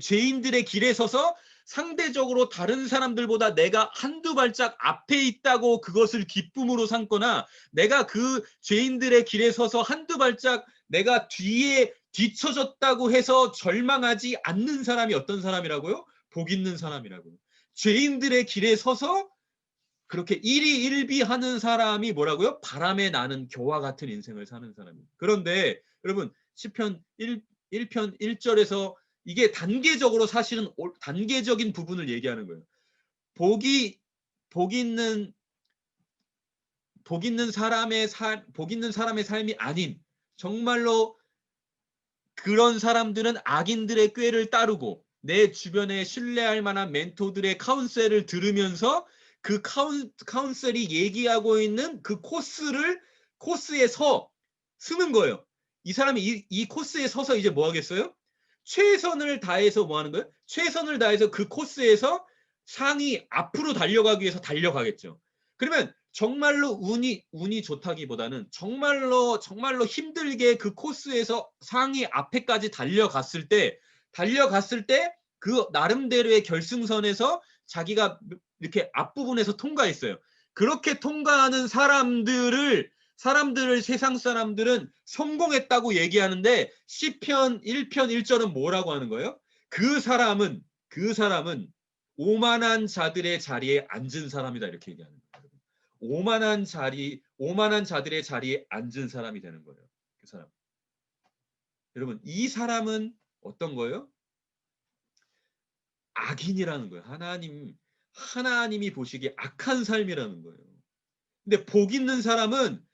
죄인들의 길에 서서 상대적으로 다른 사람들보다 내가 한두 발짝 앞에 있다고 그것을 기쁨으로 삼거나 내가 그 죄인들의 길에 서서 한두 발짝 내가 뒤처졌다고 해서 절망하지 않는 사람이 어떤 사람이라고요? 복 있는 사람이라고요. 죄인들의 길에 서서 그렇게 일희일비하는 사람이 뭐라고요? 바람에 나는 겨와 같은 인생을 사는 사람이에요. 그런데 여러분 시편 1편 1절에서 이게 단계적으로 사실은 단계적인 부분을 얘기하는 거예요. 복 있는 복 있는 사람의 삶이 아닌 정말로 그런 사람들은 악인들의 꾀를 따르고 내 주변에 신뢰할 만한 멘토들의 카운셀을 들으면서 그 카운셀이 얘기하고 있는 그 코스에 쓰는 거예요. 이 사람이 이 코스에 서서 이제 뭐 하겠어요? 최선을 다해서 뭐 하는 거예요? 최선을 다해서 그 코스에서 상위 앞으로 달려가기 위해서 달려가겠죠. 그러면 정말로 운이 좋다기보다는 정말로 힘들게 그 코스에서 상위 앞에까지 달려갔을 때 그 나름대로의 결승선에서 자기가 이렇게 앞부분에서 통과했어요. 그렇게 통과하는 사람들을 세상 사람들은 성공했다고 얘기하는데 시편 1편 1절은 뭐라고 하는 거예요? 그 사람은 오만한 자들의 자리에 앉은 사람이다 이렇게 얘기하는 거예요. 오만한 자들의 자리에 앉은 사람이 되는 거예요. 그 사람. 여러분, 이 사람은 어떤 거예요? 악인이라는 거예요. 하나님이 보시기에 악한 삶이라는 거예요. 근데 복 있는 사람은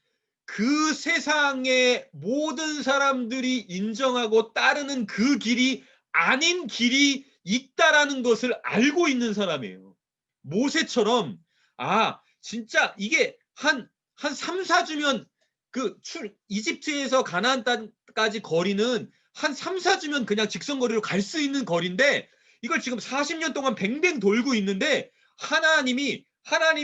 그 세상의 모든 사람들이 인정하고 따르는 그 길이 아닌 길이 있다라는 것을 알고 있는 사람이에요. 모세처럼 진짜 이게 한 3, 4주면 이집트에서 가나안 땅까지 거리는 한 3, 4주면 그냥 직선거리로 갈 수 있는 거리인데 이걸 지금 40년 동안 뱅뱅 돌고 있는데 하나님이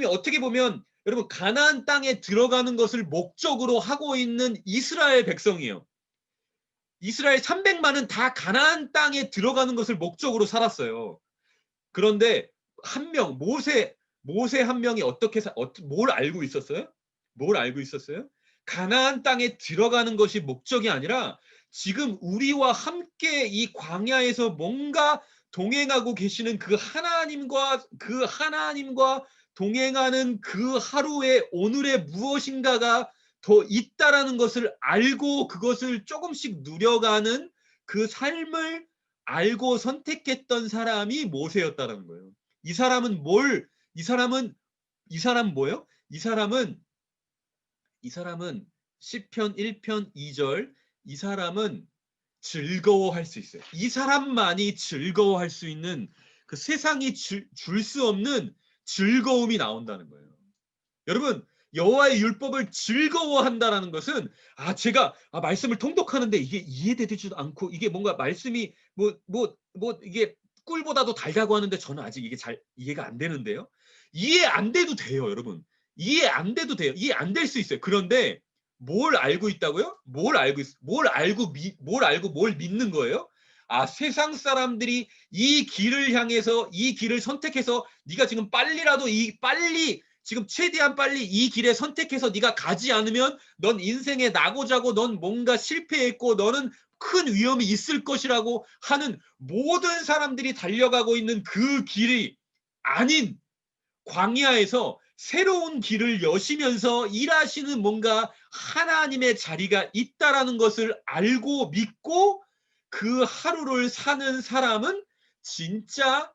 어떻게 보면 여러분 가나안 땅에 들어가는 것을 목적으로 하고 있는 이스라엘 백성이에요. 이스라엘 300만은 다 가나안 땅에 들어가는 것을 목적으로 살았어요. 그런데 모세 한 명이 뭘 알고 있었어요? 뭘 알고 있었어요? 가나안 땅에 들어가는 것이 목적이 아니라 지금 우리와 함께 이 광야에서 뭔가 동행하고 계시는 그 하나님과 동행하는 그 하루에 오늘의 무엇인가가 더 있다라는 것을 알고 그것을 조금씩 누려가는 그 삶을 알고 선택했던 사람이 모세였다는 거예요. 이 사람은 뭐예요? 이 사람은 시편 1편 2절 이 사람은 즐거워할 수 있어요. 이 사람만이 즐거워할 수 있는 그 세상이 줄 수 없는 즐거움이 나온다는 거예요. 여러분 여호와의 율법을 즐거워한다라는 것은 제가 말씀을 통독하는데 이게 이해되지도 않고 이게 뭔가 말씀이 이게 꿀보다도 달다고 하는데 저는 아직 이게 잘 이해가 안 되는데요. 이해 안 돼도 돼요, 여러분. 이해 안 돼도 돼요. 이해 안 될 수 있어요. 그런데 뭘 알고 있다고요? 뭘 알고 뭘 믿는 거예요? 세상 사람들이 이 길을 선택해서 네가 지금 지금 최대한 빨리 이 길에 선택해서 네가 가지 않으면 넌 인생에 나고 자고 넌 뭔가 실패했고 너는 큰 위험이 있을 것이라고 하는 모든 사람들이 달려가고 있는 그 길이 아닌 광야에서 새로운 길을 여시면서 일하시는 뭔가 하나님의 자리가 있다라는 것을 알고 믿고 그 하루를 사는 사람은 진짜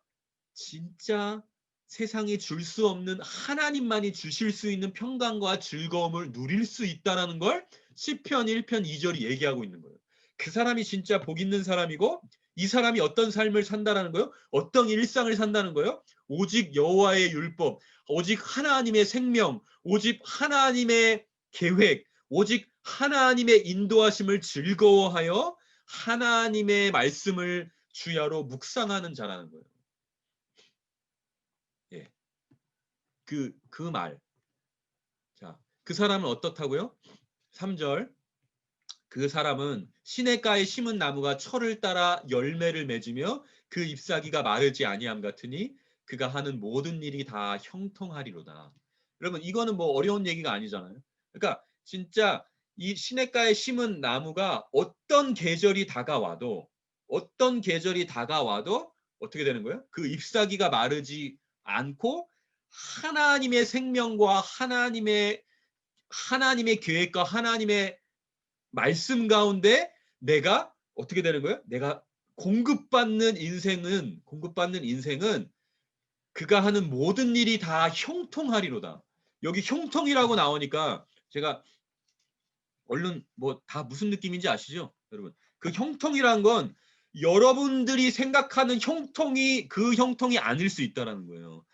세상에 줄 수 없는 하나님만이 주실 수 있는 평강과 즐거움을 누릴 수 있다는 걸 시편 1편 2절이 얘기하고 있는 거예요. 그 사람이 진짜 복 있는 사람이고 이 사람이 어떤 삶을 산다는 거예요? 어떤 일상을 산다는 거예요? 오직 여호와의 율법, 오직 하나님의 생명, 오직 하나님의 계획, 오직 하나님의 인도하심을 즐거워하여 하나님의 말씀을 주야로 묵상하는 자라는 거예요. 예. 그 말. 자, 그 사람은 어떻다고요? 3절. 그 사람은 시냇가에 심은 나무가 철을 따라 열매를 맺으며 그 잎사귀가 마르지 아니함 같으니 그가 하는 모든 일이 다 형통하리로다. 여러분 이거는 뭐 어려운 얘기가 아니잖아요. 그러니까 진짜 이 시냇가에 심은 나무가 어떤 계절이 다가와도 어떻게 되는 거예요? 그 잎사귀가 않고 하나님의 생명과 하나님의 계획과 하나님의 말씀 가운데 내가 어떻게 되는 거예요? 내가 공급받는 인생은 그가 하는 모든 일이 다 형통하리로다. 여기 형통이라고 나오니까 제가 얼른 뭐 다 무슨 느낌인지 아시죠? 여러분. 그 형통이란 건 여러분들이 생각하는 형통이 그 형통이 아닐 수 있다라는 거예요.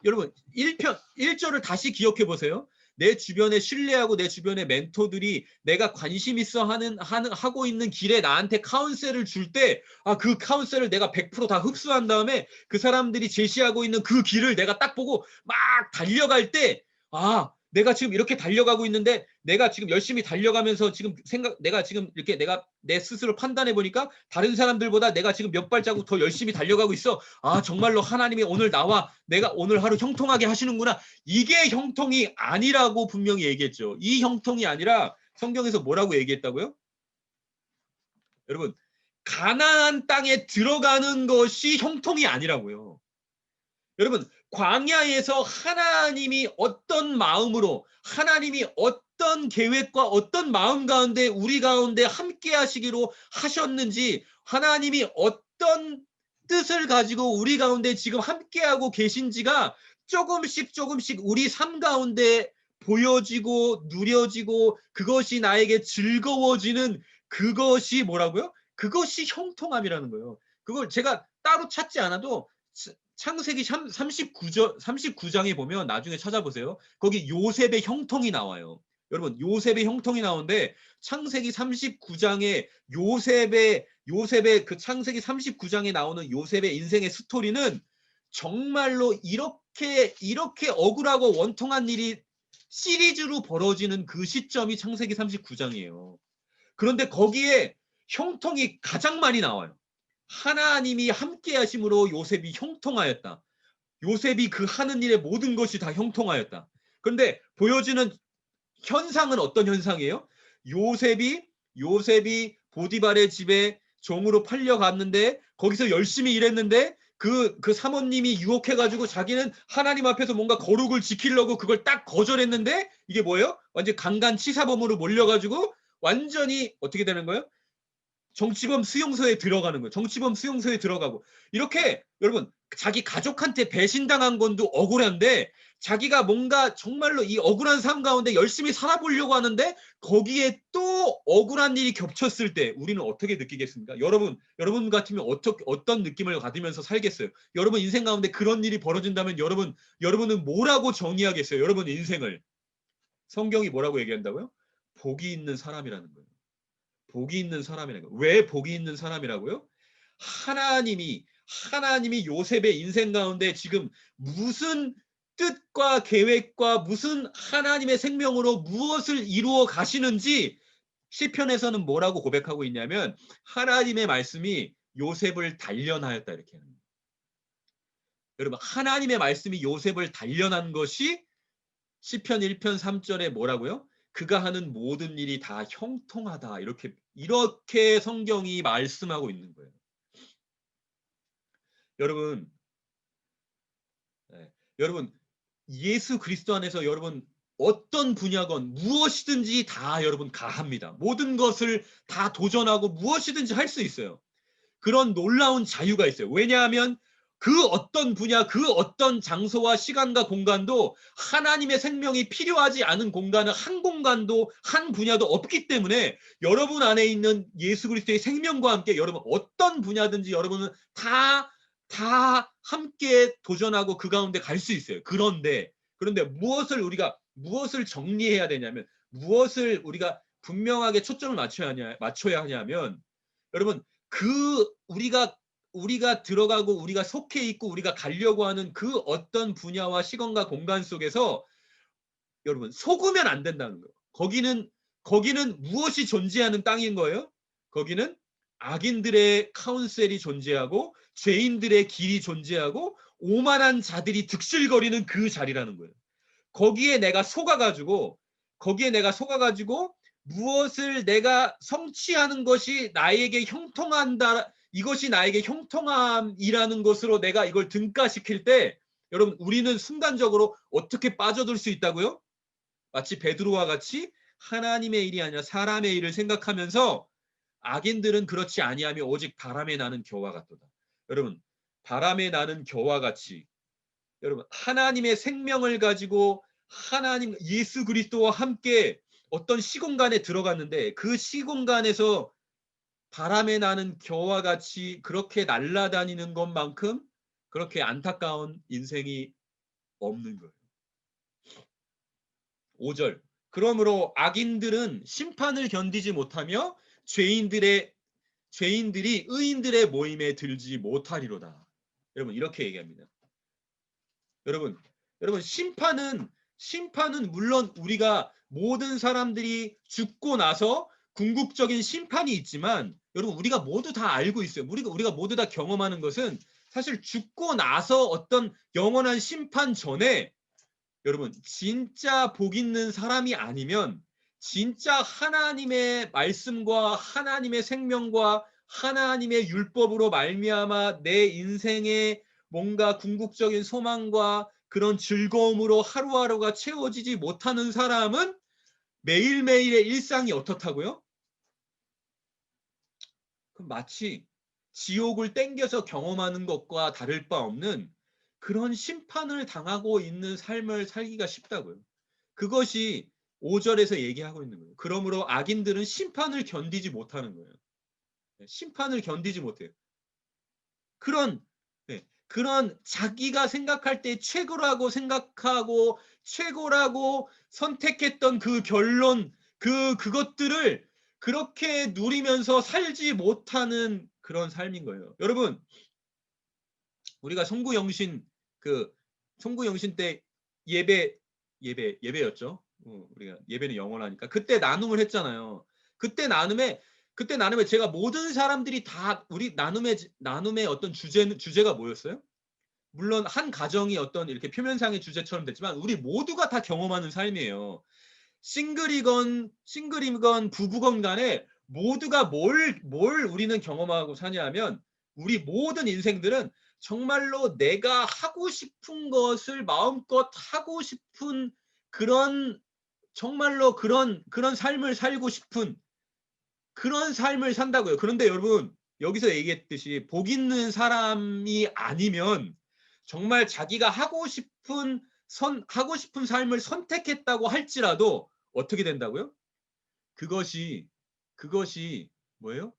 여러분 1절을 다시 기억해 보세요. 내 주변에 신뢰하고 내 주변의 멘토들이 내가 관심 있어 하고 있는 길에 나한테 카운셀을 줄 때, 그 카운셀을 내가 100%다 흡수한 다음에 그 사람들이 제시하고 있는 그 길을 내가 딱 보고 막 달려갈 때, 내가 지금 이렇게 달려가고 있는데 내가 지금 열심히 달려가면서 지금 내가 지금 이렇게 내가 내 스스로 판단해 보니까 다른 사람들보다 내가 지금 몇 발자국 더 열심히 달려가고 있어. 정말로 하나님이 오늘 나와 내가 오늘 하루 형통하게 하시는구나. 이게 형통이 아니라고 분명히 얘기했죠. 이 형통이 아니라 성경에서 뭐라고 얘기했다고요? 여러분, 가나안 땅에 들어가는 것이 형통이 아니라고요. 여러분, 광야에서 하나님이 어떤 마음으로, 하나님이 어떤 계획과 어떤 마음 가운데 우리 가운데 함께 하시기로 하셨는지, 하나님이 어떤 뜻을 가지고 우리 가운데 지금 함께하고 계신지가 조금씩 우리 삶 가운데 보여지고 누려지고 그것이 나에게 즐거워지는 그것이 뭐라고요? 그것이 형통함이라는 거예요. 그걸 제가 따로 찾지 않아도 창세기 39장에 보면 나중에 찾아보세요. 거기 요셉의 형통이 나와요. 여러분, 요셉의 형통이 나오는데 창세기 39장에 요셉의 그 창세기 39장에 나오는 요셉의 인생의 스토리는 정말로 이렇게 억울하고 원통한 일이 시리즈로 벌어지는 그 시점이 창세기 39장이에요. 그런데 거기에 형통이 가장 많이 나와요. 하나님이 함께 하심으로 요셉이 형통하였다. 요셉이 그 하는 일의 모든 것이 다 형통하였다. 그런데 보여지는 현상은 어떤 현상이에요? 요셉이 보디발의 집에 종으로 팔려갔는데 거기서 열심히 일했는데 그 사모님이 유혹해가지고 자기는 하나님 앞에서 뭔가 거룩을 지키려고 그걸 딱 거절했는데 이게 뭐예요? 완전 강간치사범으로 몰려가지고 완전히 어떻게 되는 거예요? 정치범 수용소에 들어가는 거예요. 정치범 수용소에 들어가고. 이렇게 여러분 자기 가족한테 배신당한 건도 억울한데 자기가 뭔가 정말로 이 억울한 삶 가운데 열심히 살아보려고 하는데 거기에 또 억울한 일이 겹쳤을 때 우리는 어떻게 느끼겠습니까? 여러분 같으면 어떤 느낌을 가지면서 살겠어요? 여러분 인생 가운데 그런 일이 벌어진다면 여러분은 뭐라고 정의하겠어요? 여러분 인생을. 성경이 뭐라고 얘기한다고요? 복이 있는 사람이라는 거예요. 복이 있는 사람이라는 거예요. 왜 복이 있는 사람이라고요? 하나님이 요셉의 인생 가운데 지금 무슨 뜻과 계획과 무슨 하나님의 생명으로 무엇을 이루어 가시는지 시편에서는 뭐라고 고백하고 있냐면 하나님의 말씀이 요셉을 단련하였다 이렇게 하는 거예요. 여러분 하나님의 말씀이 요셉을 단련한 것이 시편 1편 3절에 뭐라고요? 그가 하는 모든 일이 다 형통하다. 이렇게 성경이 말씀하고 있는 거예요. 여러분, 여러분 예수 그리스도 안에서 여러분 어떤 분야건 무엇이든지 다 여러분 가합니다. 모든 것을 다 도전하고 무엇이든지 할 수 있어요. 그런 놀라운 자유가 있어요. 왜냐하면 그 어떤 분야, 그 어떤 장소와 시간과 공간도 하나님의 생명이 필요하지 않은 공간은 한 공간도 한 분야도 없기 때문에 여러분 안에 있는 예수 그리스도의 생명과 함께 여러분 어떤 분야든지 여러분은 다 함께 도전하고 그 가운데 갈 수 있어요. 그런데 무엇을 정리해야 되냐면 무엇을 우리가 분명하게 초점을 맞춰야 하냐면 여러분 우리가 들어가고 우리가 속해 있고 우리가 가려고 하는 그 어떤 분야와 시간과 공간 속에서 여러분 속으면 안 된다는 거예요. 거기는 무엇이 존재하는 땅인 거예요? 거기는 악인들의 카운셀이 존재하고 죄인들의 길이 존재하고 오만한 자들이 득실거리는 그 자리라는 거예요. 거기에 내가 속아가지고 무엇을 내가 성취하는 것이 나에게 형통한다. 이것이 나에게 형통함이라는 것으로 내가 이걸 등가시킬 때 여러분 우리는 순간적으로 어떻게 빠져들 수 있다고요? 마치 베드로와 같이 하나님의 일이 아니라 사람의 일을 생각하면서 악인들은 그렇지 아니하며 오직 바람에 나는 겨와 같도다. 여러분 바람에 나는 겨와 같이 여러분 하나님의 생명을 가지고 하나님 예수 그리스도와 함께 어떤 시공간에 들어갔는데 그 시공간에서 바람에 나는 겨와 같이 그렇게 날아다니는 것만큼 그렇게 안타까운 인생이 없는 거예요. 5절. 그러므로 악인들은 심판을 견디지 못하며 죄인들이 의인들의 모임에 들지 못하리로다. 여러분 이렇게 얘기합니다. 여러분 심판은 물론 우리가 모든 사람들이 죽고 나서 궁극적인 심판이 있지만 여러분 우리가 모두 다 알고 있어요. 우리가 모두 다 경험하는 것은 사실 죽고 나서 어떤 영원한 심판 전에 여러분 진짜 복 있는 사람이 아니면 진짜 하나님의 말씀과 하나님의 생명과 하나님의 율법으로 말미암아 내 인생에 뭔가 궁극적인 소망과 그런 즐거움으로 하루하루가 채워지지 못하는 사람은 매일매일의 일상이 어떻다고요? 마치 지옥을 땡겨서 경험하는 것과 다를 바 없는 그런 심판을 당하고 있는 삶을 살기가 쉽다고요. 그것이 5절에서 얘기하고 있는 거예요. 그러므로 악인들은 심판을 견디지 못하는 거예요. 심판을 견디지 못해요. 그런 자기가 생각할 때 최고라고 생각하고 최고라고 선택했던 그 결론, 그것들을 그렇게 누리면서 살지 못하는 그런 삶인 거예요. 여러분, 우리가 송구영신 때 예배였죠. 우리가 예배는 영원하니까 그때 나눔을 했잖아요. 그때 나눔에 제가 모든 사람들이 다 우리 나눔의 어떤 주제가 뭐였어요? 물론 한 가정이 어떤 이렇게 표면상의 주제처럼 됐지만 우리 모두가 다 경험하는 삶이에요. 싱글이건 부부건 간에 모두가 뭘 우리는 경험하고 사냐면 우리 모든 인생들은 정말로 내가 하고 싶은 것을 마음껏 하고 싶은 그런 정말로 그런 삶을 살고 싶은 그런 삶을 산다고요. 그런데 여러분 여기서 얘기했듯이 복 있는 사람이 아니면 정말 자기가 하고 싶은 삶을 선택했다고 할지라도 어떻게 된다고요? 그것이 뭐예요?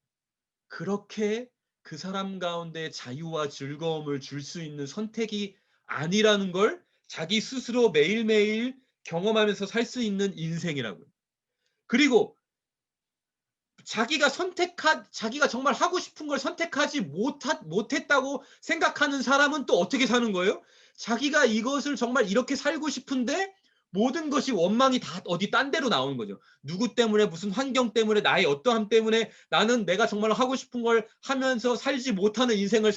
그렇게 그 사람 가운데 자유와 즐거움을 줄 수 있는 선택이 아니라는 걸 자기 스스로 매일매일 경험하면서 살 수 있는 인생이라고요. 그리고 자기가 정말 하고 싶은 걸 선택하지 못했다고 생각하는 사람은 또 어떻게 사는 거예요? 자기가 이것을 정말 이렇게 살고 싶은데 모든 것이 원망이 다 어디 딴 데로 나오는 거죠. 누구 때문에 무슨 환경 때문에 나의 어떠함 때문에 나는 내가 정말 하고 싶은 걸 하면서 살지 못하는 인생을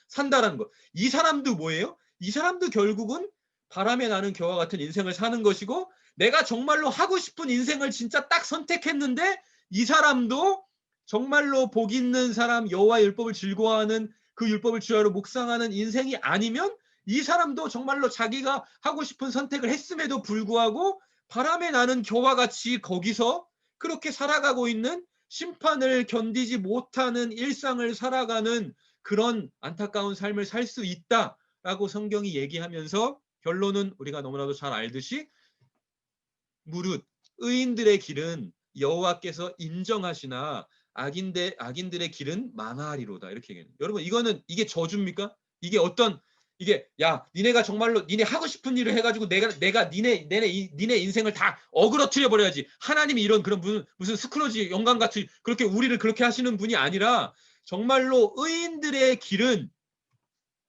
산다라는 거. 이 사람도 뭐예요? 이 사람도 결국은 바람에 나는 겨와 같은 인생을 사는 것이고 내가 정말로 하고 싶은 인생을 진짜 딱 선택했는데 이 사람도 정말로 복 있는 사람 여호와의 율법을 즐거워하는 그 율법을 주야로 묵상하는 인생이 아니면 이 사람도 정말로 자기가 하고 싶은 선택을 했음에도 불구하고 바람에 나는 겨와 같이 거기서 그렇게 살아가고 있는 심판을 견디지 못하는 일상을 살아가는 그런 안타까운 삶을 살 수 있다라고 성경이 얘기하면서 결론은 우리가 너무나도 잘 알듯이 무릇 의인들의 길은 여호와께서 인정하시나 악인들의 길은 망하리로다 이렇게 얘기해요. 여러분 이게 저주입니까? 이게 야 니네가 정말로 니네 하고 싶은 일을 해가지고 내가 니네 인생을 다 어그러뜨려 버려야지. 하나님이 이런 그런 무슨 스크로지 영감 같이 그렇게 우리를 그렇게 하시는 분이 아니라 정말로 의인들의 길은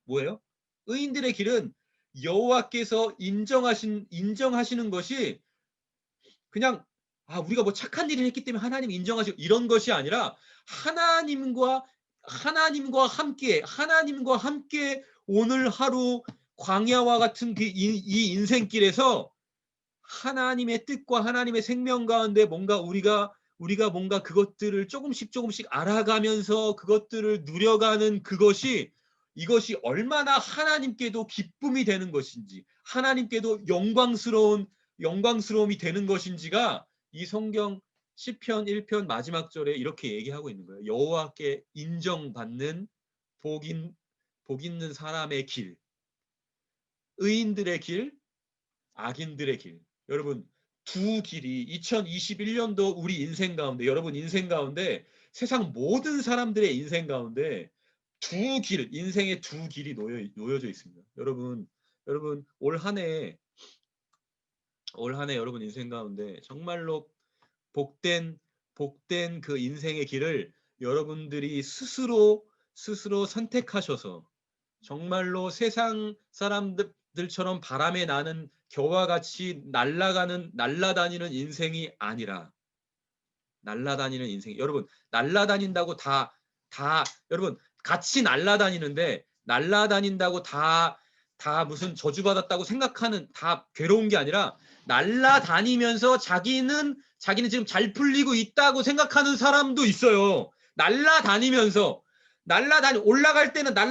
뭐예요? 의인들의 길은 여호와께서 인정하시는 것이 그냥 우리가 뭐 착한 일을 했기 때문에 하나님 인정하시고 이런 것이 아니라 하나님과 함께 오늘 하루 광야와 같은 이 인생길에서 하나님의 뜻과 하나님의 생명 가운데 뭔가 우리가 뭔가 그것들을 조금씩 알아가면서 그것들을 누려가는 그것이 이것이 얼마나 하나님께도 기쁨이 되는 것인지, 하나님께도 영광스러움이 되는 것인지가 이 성경 시편 1편 마지막 절에 이렇게 얘기하고 있는 거예요. 여호와께 인정받는 복 있는 사람의 길, 의인들의 길, 악인들의 길. 여러분, 두 길이 2021년도 우리 인생 가운데, 여러분 인생 가운데, 세상 모든 사람들의 인생 가운데 인생의 두 길이 놓여져 있습니다. 여러분 올 한 해 여러분 인생 가운데 정말로 복된 그 인생의 길을 여러분들이 스스로 선택하셔서 정말로 세상 사람들처럼 바람에 나는 겨와 같이 날아다니는 인생이 아니라, 날아다니는 인생. 여러분 날아다닌다고 여러분 같이 날아다니는데, 날아다닌다고 다 무슨 저주받았다고 생각하는, 다 괴로운 게 아니라, 날아다니면서 자기는 지금 잘 풀리고 있다고 생각하는 사람도 있어요. 날아다니면서 올라갈 때는 나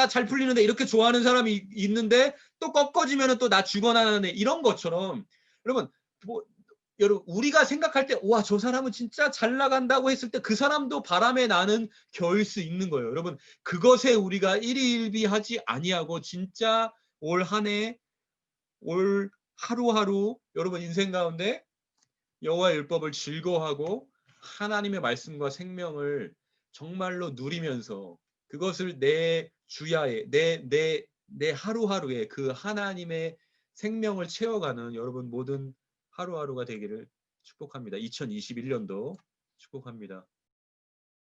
잘 풀리는데 이렇게 좋아하는 사람이 있는데, 또 꺾어지면은 또 나 죽어나는 애, 이런 것처럼. 여러분 뭐 여러분 우리가 생각할 때 와 저 사람은 진짜 잘 나간다고 했을 때 그 사람도 바람에 나는 겨일 수 있는 거예요. 여러분 그것에 우리가 일희일비하지 아니하고 진짜 올 한 해, 올 하루하루 여러분 인생 가운데 여호와의 율법을 즐거워하고 하나님의 말씀과 생명을 정말로 누리면서 그것을 내 주야에 내 하루하루에 그 하나님의 생명을 채워가는 여러분 모든 하루하루가 되기를 축복합니다. 2021년도 축복합니다.